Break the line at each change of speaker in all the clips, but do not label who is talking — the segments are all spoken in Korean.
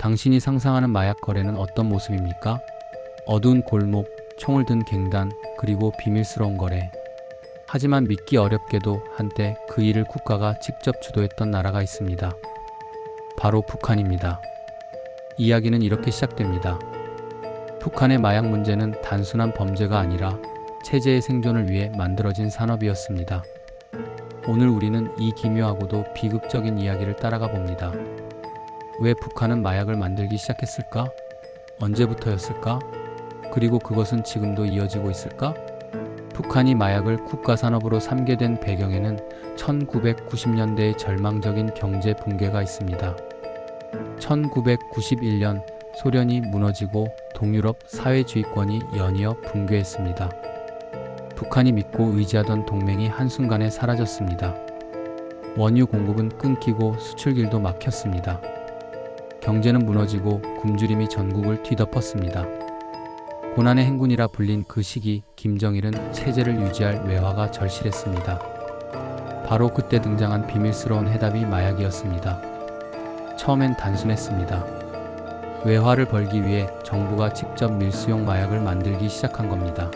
당신이 상상하는 마약 거래는 어떤 모습입니까? 어두운 골목, 총을 든 갱단, 그리고 비밀스러운 거래. 하지만 믿기 어렵게도 한때 그 일을 국가가 직접 주도했던 나라가 있습니다. 바로 북한입니다. 이야기는 이렇게 시작됩니다. 북한의 마약 문제는 단순한 범죄가 아니라 체제의 생존을 위해 만들어진 산업이었습니다. 오늘 우리는 이 기묘하고도 비극적인 이야기를 따라가 봅니다. 왜 북한은 마약을 만들기 시작했을까? 언제부터였을까? 그리고 그것은 지금도 이어지고 있을까? 북한이 마약을 국가산업으로 삼게 된 배경에는 1990년대의 절망적인 경제 붕괴가 있습니다. 1991년 소련이 무너지고 동유럽 사회주의권이 연이어 붕괴했습니다. 북한이 믿고 의지하던 동맹이 한순간에 사라졌습니다. 원유 공급은 끊기고 수출길도 막혔습니다. 경제는 무너지고 굶주림이 전국을 뒤덮었습니다. 고난의 행군이라 불린 그 시기, 김정일은 체제를 유지할 외화가 절실했습니다. 바로 그때 등장한 비밀스러운 해답이 마약이었습니다. 처음엔 단순했습니다. 외화를 벌기 위해 정부가 직접 밀수용 마약을 만들기 시작한 겁니다.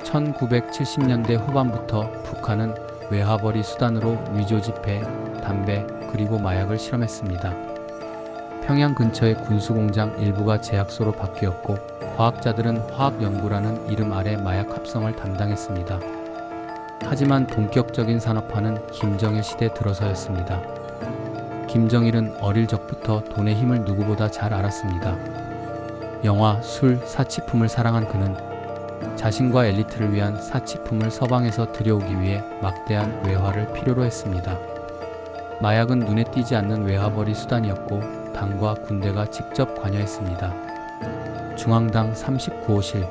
1970년대 후반부터 북한은 외화벌이 수단으로 위조지폐, 담배, 그리고 마약을 실험했습니다. 평양 근처의 군수공장 일부가 제약소로 바뀌었고 과학자들은 화학연구라는 이름 아래 마약 합성을 담당했습니다. 하지만 본격적인 산업화는 김정일 시대 들어서였습니다. 김정일은 어릴 적부터 돈의 힘을 누구보다 잘 알았습니다. 영화, 술, 사치품을 사랑한 그는 자신과 엘리트를 위한 사치품을 서방에서 들여오기 위해 막대한 외화를 필요로 했습니다. 마약은 눈에 띄지 않는 외화벌이 수단이었고 당과 군대가 직접 관여했습니다. 중앙당 39호실,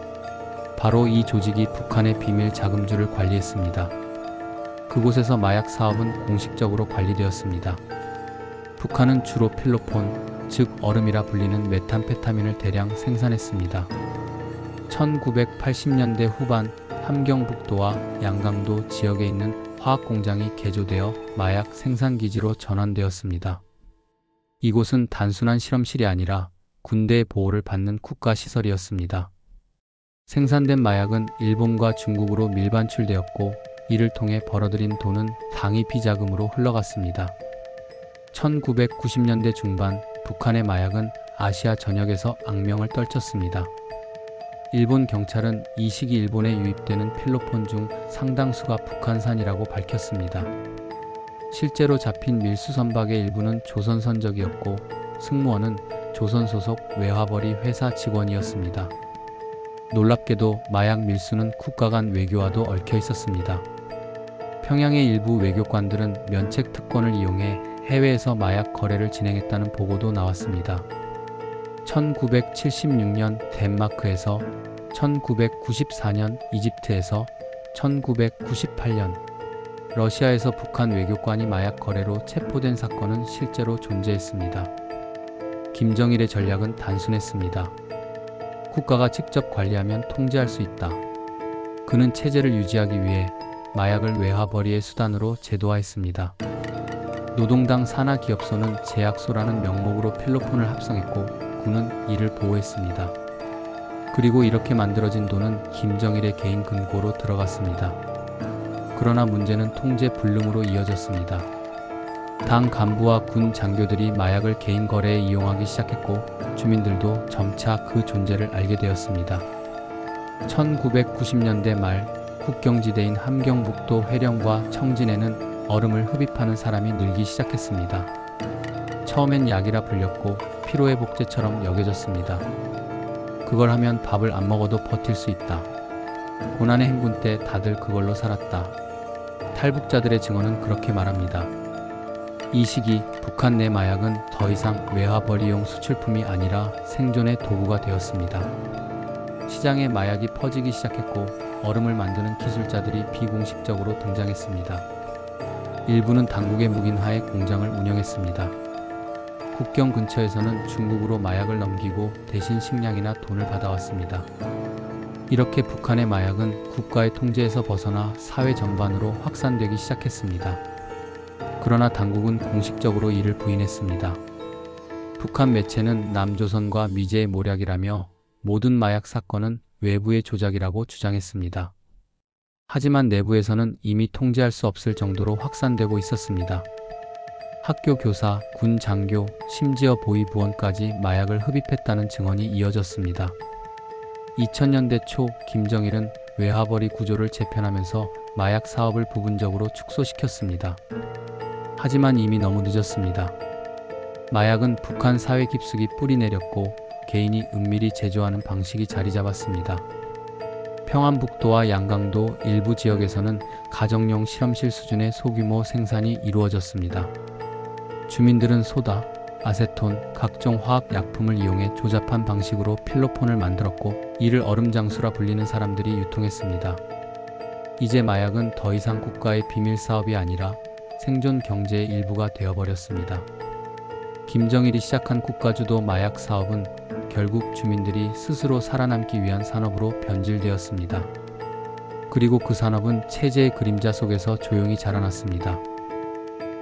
바로 이 조직이 북한의 비밀 자금주를 관리했습니다. 그곳에서 마약 사업은 공식적으로 관리되었습니다. 북한은 주로 필로폰, 즉 얼음이라 불리는 메탄페타민을 대량 생산했습니다. 1980년대 후반 함경북도와 양강도 지역에 있는 화학공장이 개조되어 마약 생산기지로 전환되었습니다. 이곳은 단순한 실험실이 아니라 군대의 보호를 받는 국가시설이었습니다. 생산된 마약은 일본과 중국으로 밀반출되었고 이를 통해 벌어들인 돈은 당이 비자금으로 흘러갔습니다. 1990년대 중반 북한의 마약은 아시아 전역에서 악명을 떨쳤습니다. 일본 경찰은 이 시기 일본에 유입되는 필로폰 중 상당수가 북한산이라고 밝혔습니다. 실제로 잡힌 밀수 선박의 일부는 조선 선적이었고 승무원은 조선 소속 외화벌이 회사 직원이었습니다. 놀랍게도 마약 밀수는 국가 간 외교와도 얽혀 있었습니다. 평양의 일부 외교관들은 면책 특권을 이용해 해외에서 마약 거래를 진행했다는 보고도 나왔습니다. 1976년 덴마크에서, 1994년 이집트에서, 1998년 러시아에서 북한 외교관이 마약 거래로 체포된 사건은 실제로 존재했습니다. 김정일의 전략은 단순했습니다. 국가가 직접 관리하면 통제할 수 있다. 그는 체제를 유지하기 위해 마약을 외화벌이의 수단으로 제도화했습니다. 노동당 산하기업소는 제약소라는 명목으로 필로폰을 합성했고 군은 이를 보호했습니다. 그리고 이렇게 만들어진 돈은 김정일의 개인 금고로 들어갔습니다. 그러나 문제는 통제 불능으로 이어졌습니다. 당 간부와 군 장교들이 마약을 개인 거래에 이용하기 시작했고 주민들도 점차 그 존재를 알게 되었습니다. 1990년대 말 국경지대인 함경북도 회령과 청진에는 얼음을 흡입하는 사람이 늘기 시작했습니다. 처음엔 약이라 불렸고 피로회복제처럼 여겨졌습니다. 그걸 하면 밥을 안 먹어도 버틸 수 있다. 고난의 행군 때 다들 그걸로 살았다. 탈북자들의 증언은 그렇게 말합니다. 이 시기 북한 내 마약은 더 이상 외화벌이용 수출품이 아니라 생존의 도구가 되었습니다. 시장에 마약이 퍼지기 시작했고 얼음을 만드는 기술자들이 비공식적으로 등장했습니다. 일부는 당국의 묵인하에 공장을 운영했습니다. 국경 근처에서는 중국으로 마약을 넘기고 대신 식량이나 돈을 받아왔습니다. 이렇게 북한의 마약은 국가의 통제에서 벗어나 사회 전반으로 확산되기 시작했습니다. 그러나 당국은 공식적으로 이를 부인했습니다. 북한 매체는 남조선과 미제의 모략이라며 모든 마약 사건은 외부의 조작이라고 주장했습니다. 하지만 내부에서는 이미 통제할 수 없을 정도로 확산되고 있었습니다. 학교 교사, 군 장교, 심지어 보위부원까지 마약을 흡입했다는 증언이 이어졌습니다. 2000년대 초 김정일은 외화벌이 구조를 재편하면서 마약 사업을 부분적으로 축소시켰습니다. 하지만 이미 너무 늦었습니다. 마약은 북한 사회 깊숙이 뿌리내렸고 개인이 은밀히 제조하는 방식이 자리 잡았습니다. 평안북도와 양강도 일부 지역에서는 가정용 실험실 수준의 소규모 생산이 이루어졌습니다. 주민들은 소다, 아세톤, 각종 화학 약품을 이용해 조잡한 방식으로 필로폰을 만들었고 이를 얼음장수라 불리는 사람들이 유통했습니다. 이제 마약은 더 이상 국가의 비밀 사업이 아니라 생존 경제의 일부가 되어버렸습니다. 김정일이 시작한 국가주도 마약 사업은 결국 주민들이 스스로 살아남기 위한 산업으로 변질되었습니다. 그리고 그 산업은 체제의 그림자 속에서 조용히 자라났습니다.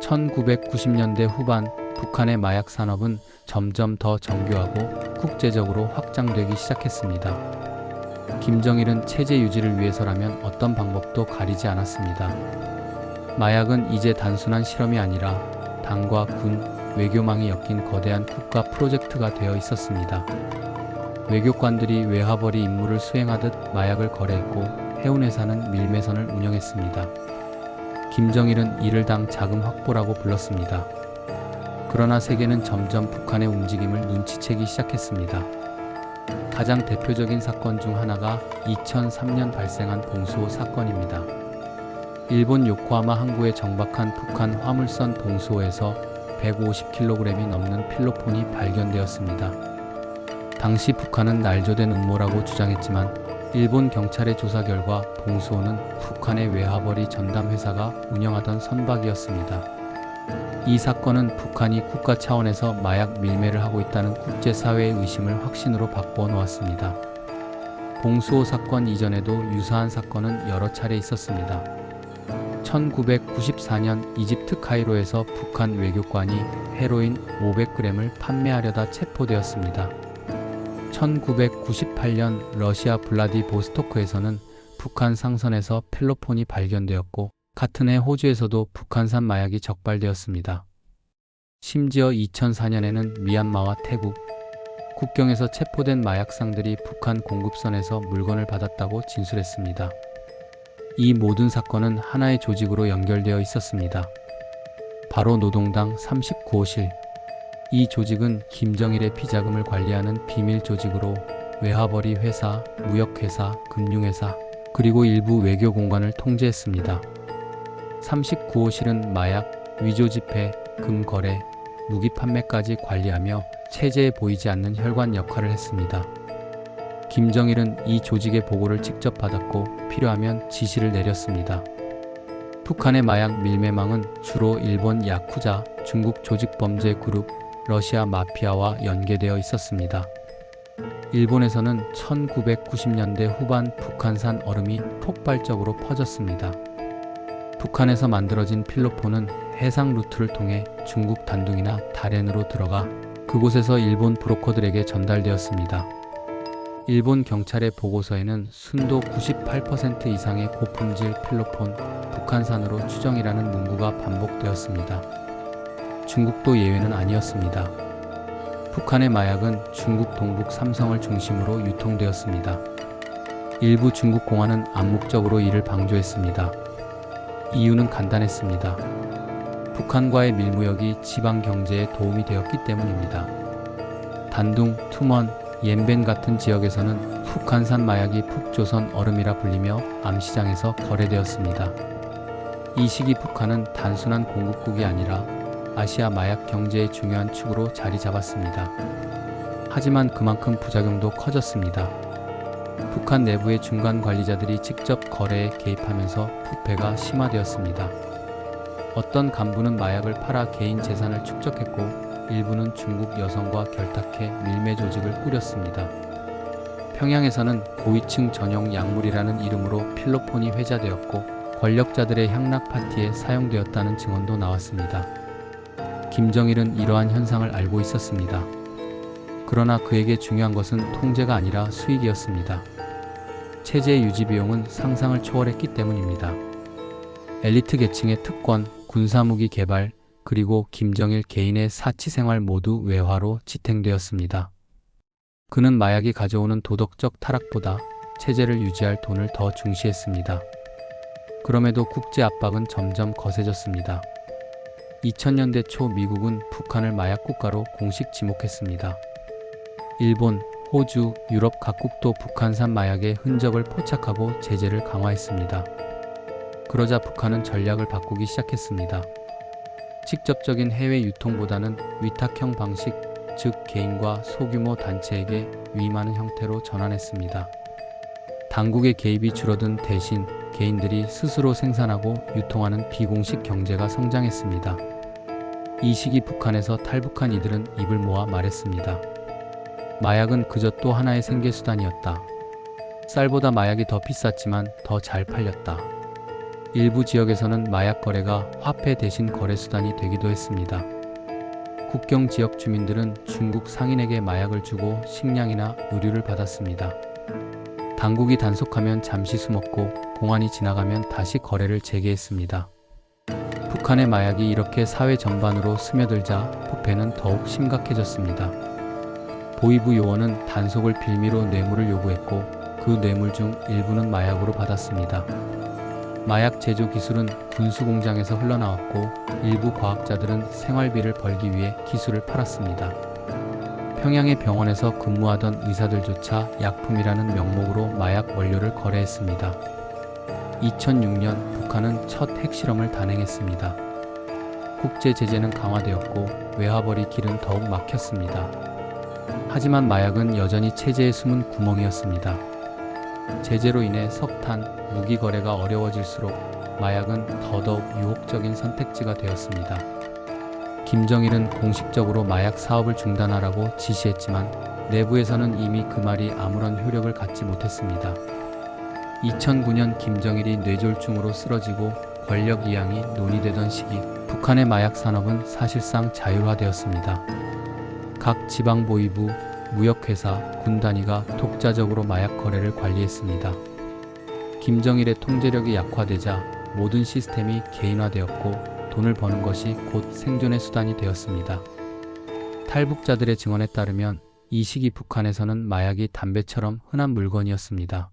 1990년대 후반 북한의 마약 산업은 점점 더 정교하고 국제적으로 확장되기 시작했습니다. 김정일은 체제 유지를 위해서라면 어떤 방법도 가리지 않았습니다. 마약은 이제 단순한 실험이 아니라 당과 군, 외교망이 엮인 거대한 국가 프로젝트가 되어 있었습니다. 외교관들이 외화벌이 임무를 수행하듯 마약을 거래했고 해운회사는 밀매선을 운영했습니다. 김정일은 이를 당 자금 확보라고 불렀습니다. 그러나 세계는 점점 북한의 움직임을 눈치채기 시작했습니다. 가장 대표적인 사건 중 하나가 2003년 발생한 봉수호 사건입니다. 일본 요코하마 항구에 정박한 북한 화물선 봉수호에서 150kg이 넘는 필로폰이 발견되었습니다. 당시 북한은 날조된 음모라고 주장했지만 일본 경찰의 조사 결과 봉수호는 북한의 외화벌이 전담 회사가 운영하던 선박이었습니다. 이 사건은 북한이 국가 차원에서 마약 밀매를 하고 있다는 국제사회의 의심을 확신으로 바꾸어 놓았습니다. 봉수호 사건 이전에도 유사한 사건은 여러 차례 있었습니다. 1994년 이집트 카이로에서 북한 외교관이 헤로인 500g을 판매하려다 체포되었습니다. 1998년 러시아 블라디보스토크에서는 북한 상선에서 필로폰이 발견되었고 같은 해 호주에서도 북한산 마약이 적발되었습니다. 심지어 2004년에는 미얀마와 태국, 국경에서 체포된 마약상들이 북한 공급선에서 물건을 받았다고 진술했습니다. 이 모든 사건은 하나의 조직으로 연결되어 있었습니다. 바로 노동당 39호실. 이 조직은 김정일의 비자금을 관리하는 비밀 조직으로 외화벌이 회사, 무역회사, 금융회사, 그리고 일부 외교 공간을 통제했습니다. 39호실은 마약, 위조 지폐, 금 거래, 무기 판매까지 관리하며 체제에 보이지 않는 혈관 역할을 했습니다. 김정일은 이 조직의 보고를 직접 받았고 필요하면 지시를 내렸습니다. 북한의 마약 밀매망은 주로 일본 야쿠자, 중국 조직범죄 그룹, 러시아 마피아와 연계되어 있었습니다. 일본에서는 1990년대 후반 북한산 얼음이 폭발적으로 퍼졌습니다. 북한에서 만들어진 필로폰은 해상 루트를 통해 중국 단둥이나 다롄으로 들어가 그곳에서 일본 브로커들에게 전달되었습니다. 일본 경찰의 보고서에는 순도 98% 이상의 고품질 필로폰, 북한산으로 추정이라는 문구가 반복되었습니다. 중국도 예외는 아니었습니다. 북한의 마약은 중국 동북 삼성을 중심으로 유통되었습니다. 일부 중국 공안은 암묵적으로 이를 방조했습니다. 이유는 간단했습니다. 북한과의 밀무역이 지방 경제에 도움이 되었기 때문입니다. 단둥, 투먼, 옌벤 같은 지역에서는 북한산 마약이 북조선 얼음이라 불리며 암시장에서 거래되었습니다. 이 시기 북한은 단순한 공급국이 아니라 아시아 마약 경제의 중요한 축으로 자리 잡았습니다. 하지만 그만큼 부작용도 커졌습니다. 북한 내부의 중간 관리자들이 직접 거래에 개입하면서 부패가 심화되었습니다. 어떤 간부는 마약을 팔아 개인 재산을 축적했고 일부는 중국 여성과 결탁해 밀매 조직을 꾸렸습니다. 평양에서는 고위층 전용 약물이라는 이름으로 필로폰이 회자되었고 권력자들의 향락 파티에 사용되었다는 증언도 나왔습니다. 김정일은 이러한 현상을 알고 있었습니다. 그러나 그에게 중요한 것은 통제가 아니라 수익이었습니다. 체제의 유지 비용은 상상을 초월했기 때문입니다. 엘리트 계층의 특권, 군사무기 개발, 그리고 김정일 개인의 사치생활 모두 외화로 지탱되었습니다. 그는 마약이 가져오는 도덕적 타락보다 체제를 유지할 돈을 더 중시했습니다. 그럼에도 국제 압박은 점점 거세졌습니다. 2000년대 초 미국은 북한을 마약 국가로 공식 지목했습니다. 일본, 호주, 유럽 각국도 북한산 마약의 흔적을 포착하고 제재를 강화했습니다. 그러자 북한은 전략을 바꾸기 시작했습니다. 직접적인 해외 유통보다는 위탁형 방식, 즉 개인과 소규모 단체에게 위임하는 형태로 전환했습니다. 당국의 개입이 줄어든 대신 개인들이 스스로 생산하고 유통하는 비공식 경제가 성장했습니다. 이 시기 북한에서 탈북한 이들은 입을 모아 말했습니다. 마약은 그저 또 하나의 생계수단이었다. 쌀보다 마약이 더 비쌌지만 더 잘 팔렸다. 일부 지역에서는 마약 거래가 화폐 대신 거래수단이 되기도 했습니다. 국경 지역 주민들은 중국 상인에게 마약을 주고 식량이나 의류를 받았습니다. 당국이 단속하면 잠시 숨었고 공안이 지나가면 다시 거래를 재개했습니다. 북한의 마약이 이렇게 사회 전반으로 스며들자 부패는 더욱 심각해졌습니다. 보위부 요원은 단속을 빌미로 뇌물을 요구했고 그 뇌물 중 일부는 마약으로 받았습니다. 마약 제조 기술은 군수공장에서 흘러나왔고 일부 과학자들은 생활비를 벌기 위해 기술을 팔았습니다. 평양의 병원에서 근무하던 의사들조차 약품이라는 명목으로 마약 원료를 거래했습니다. 2006년 북한은 첫 핵실험을 단행했습니다. 국제 제재는 강화되었고 외화벌이 길은 더욱 막혔습니다. 하지만 마약은 여전히 체제의 숨은 구멍이었습니다. 제재로 인해 석탄, 무기 거래가 어려워질수록 마약은 더더욱 유혹적인 선택지가 되었습니다. 김정일은 공식적으로 마약 사업을 중단하라고 지시했지만 내부에서는 이미 그 말이 아무런 효력을 갖지 못했습니다. 2009년 김정일이 뇌졸중으로 쓰러지고 권력 이양이 논의되던 시기 북한의 마약 산업은 사실상 자율화되었습니다. 각 지방보위부, 무역회사, 군단위가 독자적으로 마약 거래를 관리했습니다. 김정일의 통제력이 약화되자 모든 시스템이 개인화되었고 돈을 버는 것이 곧 생존의 수단이 되었습니다. 탈북자들의 증언에 따르면 이 시기 북한에서는 마약이 담배처럼 흔한 물건이었습니다.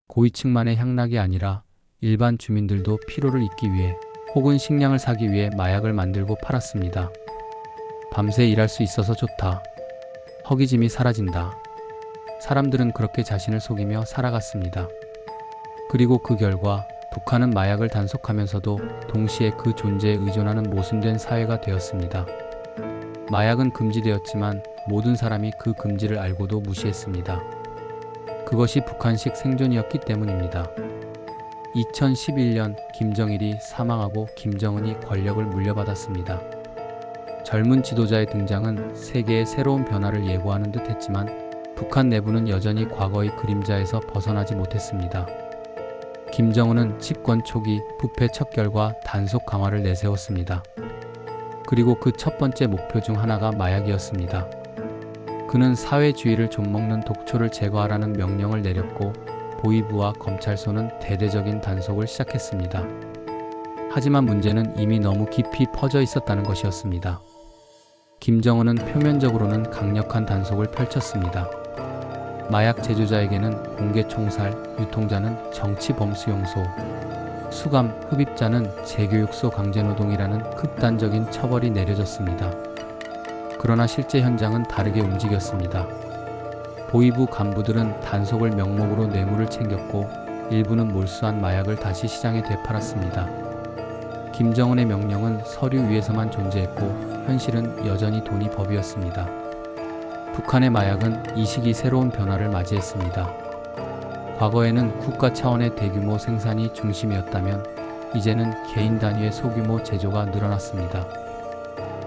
고위층만의 향락이 아니라 일반 주민들도 피로를 잊기 위해 혹은 식량을 사기 위해 마약을 만들고 팔았습니다. 밤새 일할 수 있어서 좋다. 허기짐이 사라진다. 사람들은 그렇게 자신을 속이며 살아갔습니다. 그리고 그 결과 북한은 마약을 단속하면서도 동시에 그 존재에 의존하는 모순된 사회가 되었습니다. 마약은 금지되었지만 모든 사람이 그 금지를 알고도 무시했습니다. 그것이 북한식 생존이었기 때문입니다. 2011년 김정일이 사망하고 김정은이 권력을 물려받았습니다. 젊은 지도자의 등장은 세계의 새로운 변화를 예고하는 듯 했지만 북한 내부는 여전히 과거의 그림자에서 벗어나지 못했습니다. 김정은은 집권 초기 부패 척결과 단속 강화를 내세웠습니다. 그리고 그 첫 번째 목표 중 하나가 마약이었습니다. 그는 사회주의를 좀먹는 독초를 제거하라는 명령을 내렸고 보위부와 검찰소는 대대적인 단속을 시작했습니다. 하지만 문제는 이미 너무 깊이 퍼져 있었다는 것이었습니다. 김정은은 표면적으로는 강력한 단속을 펼쳤습니다. 마약 제조자에게는 공개 총살, 유통자는 정치 범수 용소, 수감, 흡입자는 재교육소 강제노동이라는 극단적인 처벌이 내려졌습니다. 그러나 실제 현장은 다르게 움직였습니다. 보위부 간부들은 단속을 명목으로 뇌물을 챙겼고 일부는 몰수한 마약을 다시 시장에 되팔았습니다. 김정은의 명령은 서류 위에서만 존재했고 현실은 여전히 돈이 법이었습니다. 북한의 마약은 이 시기 새로운 변화를 맞이했습니다. 과거에는 국가 차원의 대규모 생산이 중심이었다면 이제는 개인 단위의 소규모 제조가 늘어났습니다.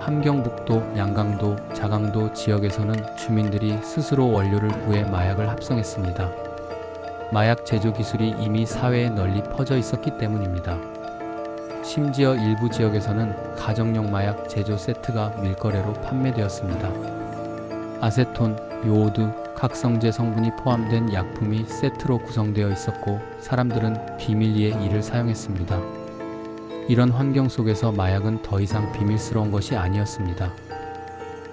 함경북도, 양강도, 자강도 지역에서는 주민들이 스스로 원료를 구해 마약을 합성했습니다. 마약 제조 기술이 이미 사회에 널리 퍼져 있었기 때문입니다. 심지어 일부 지역에서는 가정용 마약 제조 세트가 밀거래로 판매되었습니다. 아세톤, 요오드, 각성제 성분이 포함된 약품이 세트로 구성되어 있었고 사람들은 비밀리에 이를 사용했습니다. 이런 환경 속에서 마약은 더 이상 비밀스러운 것이 아니었습니다.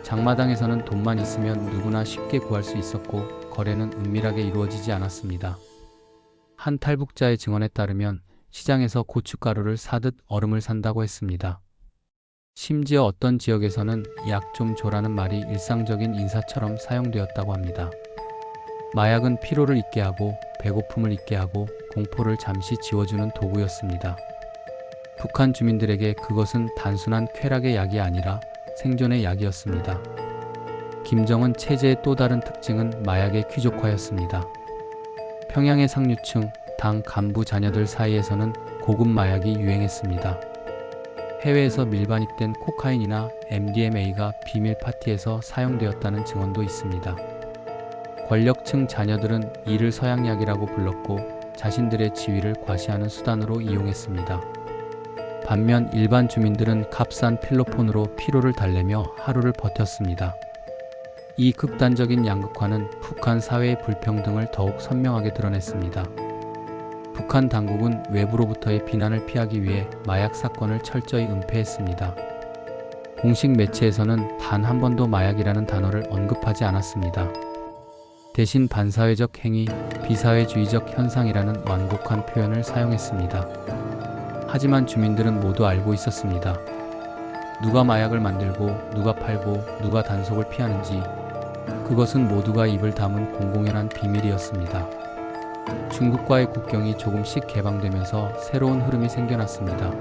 장마당에서는 돈만 있으면 누구나 쉽게 구할 수 있었고 거래는 은밀하게 이루어지지 않았습니다. 한 탈북자의 증언에 따르면 시장에서 고춧가루를 사듯 얼음을 산다고 했습니다. 심지어 어떤 지역에서는 약 좀 줘라는 말이 일상적인 인사처럼 사용되었다고 합니다. 마약은 피로를 잊게 하고 배고픔을 잊게 하고 공포를 잠시 지워주는 도구였습니다. 북한 주민들에게 그것은 단순한 쾌락의 약이 아니라 생존의 약이었습니다. 김정은 체제의 또 다른 특징은 마약의 귀족화였습니다. 평양의 상류층, 당 간부 자녀들 사이에서는 고급 마약이 유행했습니다. 해외에서 밀반입된 코카인이나 MDMA가 비밀 파티에서 사용되었다는 증언도 있습니다. 권력층 자녀들은 이를 서양약이라고 불렀고 자신들의 지위를 과시하는 수단으로 이용했습니다. 반면 일반 주민들은 값싼 필로폰으로 피로를 달래며 하루를 버텼습니다. 이 극단적인 양극화는 북한 사회의 불평등을 더욱 선명하게 드러냈습니다. 북한 당국은 외부로부터의 비난을 피하기 위해 마약 사건을 철저히 은폐했습니다. 공식 매체에서는 단 한 번도 마약이라는 단어를 언급하지 않았습니다. 대신 반사회적 행위, 비사회주의적 현상이라는 완곡한 표현을 사용했습니다. 하지만 주민들은 모두 알고 있었습니다. 누가 마약을 만들고 누가 팔고 누가 단속을 피하는지 그것은 모두가 입을 다문 공공연한 비밀이었습니다. 중국과의 국경이 조금씩 개방되면서 새로운 흐름이 생겨났습니다.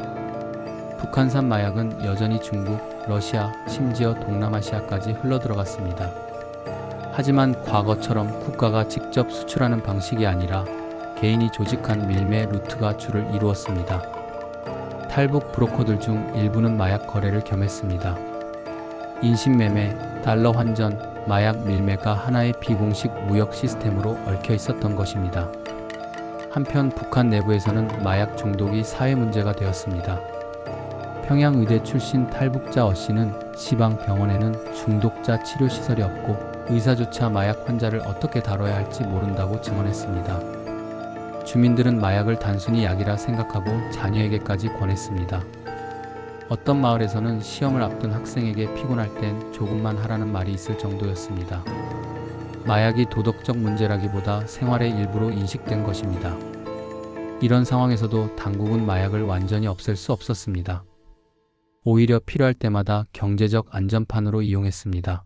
북한산 마약은 여전히 중국, 러시아, 심지어 동남아시아까지 흘러들어갔습니다. 하지만 과거처럼 국가가 직접 수출하는 방식이 아니라 개인이 조직한 밀매 루트가 주를 이루었습니다. 탈북 브로커들 중 일부는 마약 거래를 겸했습니다. 인신매매, 달러 환전, 마약 밀매가 하나의 비공식 무역 시스템으로 얽혀 있었던 것입니다. 한편 북한 내부에서는 마약 중독이 사회 문제가 되었습니다. 평양의대 출신 탈북자 어씨는 시방 병원에는 중독자 치료 시설이 없고 의사조차 마약 환자를 어떻게 다뤄야 할지 모른다고 증언했습니다. 주민들은 마약을 단순히 약이라 생각하고 자녀에게까지 권했습니다. 어떤 마을에서는 시험을 앞둔 학생에게 피곤할 땐 조금만 하라는 말이 있을 정도였습니다. 마약이 도덕적 문제라기보다 생활의 일부로 인식된 것입니다. 이런 상황에서도 당국은 마약을 완전히 없앨 수 없었습니다. 오히려 필요할 때마다 경제적 안전판으로 이용했습니다.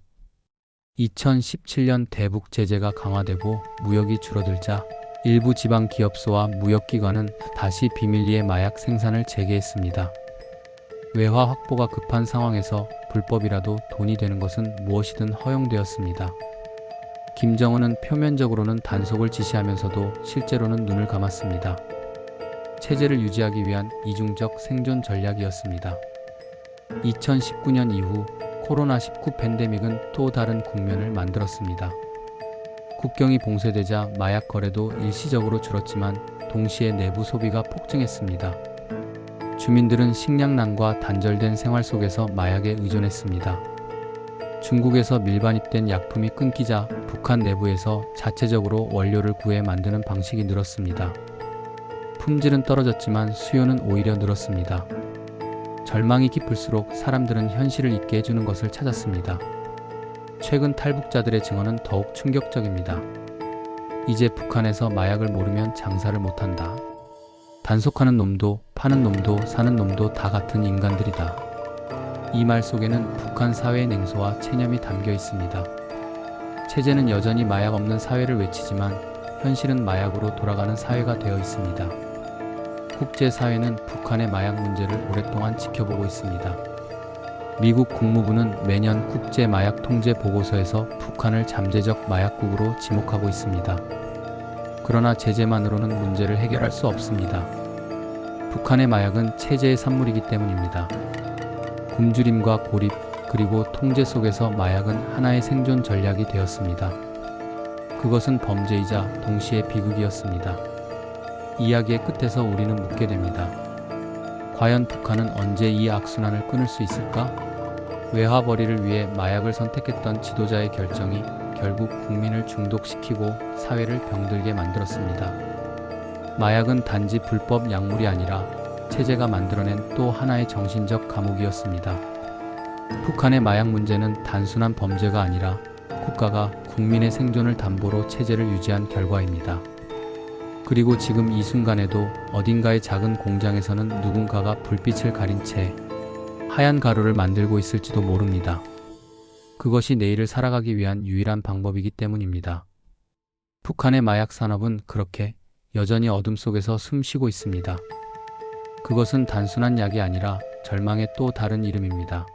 2017년 대북 제재가 강화되고 무역이 줄어들자 일부 지방 기업소와 무역기관은 다시 비밀리에 마약 생산을 재개했습니다. 외화 확보가 급한 상황에서 불법이라도 돈이 되는 것은 무엇이든 허용되었습니다. 김정은은 표면적으로는 단속을 지시하면서도 실제로는 눈을 감았습니다. 체제를 유지하기 위한 이중적 생존 전략이었습니다. 2019년 이후 코로나19 팬데믹은 또 다른 국면을 만들었습니다. 국경이 봉쇄되자 마약 거래도 일시적으로 줄었지만 동시에 내부 소비가 폭증했습니다. 주민들은 식량난과 단절된 생활 속에서 마약에 의존했습니다. 중국에서 밀반입된 약품이 끊기자 북한 내부에서 자체적으로 원료를 구해 만드는 방식이 늘었습니다. 품질은 떨어졌지만 수요는 오히려 늘었습니다. 절망이 깊을수록 사람들은 현실을 잊게 해주는 것을 찾았습니다. 최근 탈북자들의 증언은 더욱 충격적입니다. 이제 북한에서 마약을 모르면 장사를 못한다. 단속하는 놈도 파는 놈도 사는 놈도 다 같은 인간들이다. 이 말 속에는 북한 사회의 냉소와 체념이 담겨 있습니다. 체제는 여전히 마약 없는 사회를 외치지만 현실은 마약으로 돌아가는 사회가 되어 있습니다. 국제사회는 북한의 마약 문제를 오랫동안 지켜보고 있습니다. 미국 국무부는 매년 국제 마약 통제 보고서에서 북한을 잠재적 마약국으로 지목하고 있습니다. 그러나 제재만으로는 문제를 해결할 수 없습니다. 북한의 마약은 체제의 산물이기 때문입니다. 굶주림과 고립, 그리고 통제 속에서 마약은 하나의 생존 전략이 되었습니다. 그것은 범죄이자 동시에 비극이었습니다. 이야기의 끝에서 우리는 묻게 됩니다. 과연 북한은 언제 이 악순환을 끊을 수 있을까? 외화벌이를 위해 마약을 선택했던 지도자의 결정이 결국 국민을 중독시키고 사회를 병들게 만들었습니다. 마약은 단지 불법 약물이 아니라 체제가 만들어낸 또 하나의 정신적 감옥이었습니다. 북한의 마약 문제는 단순한 범죄가 아니라 국가가 국민의 생존을 담보로 체제를 유지한 결과입니다. 그리고 지금 이 순간에도 어딘가의 작은 공장에서는 누군가가 불빛을 가린 채 하얀 가루를 만들고 있을지도 모릅니다. 그것이 내일을 살아가기 위한 유일한 방법이기 때문입니다. 북한의 마약 산업은 그렇게 여전히 어둠 속에서 숨쉬고 있습니다. 그것은 단순한 약이 아니라 절망의 또 다른 이름입니다.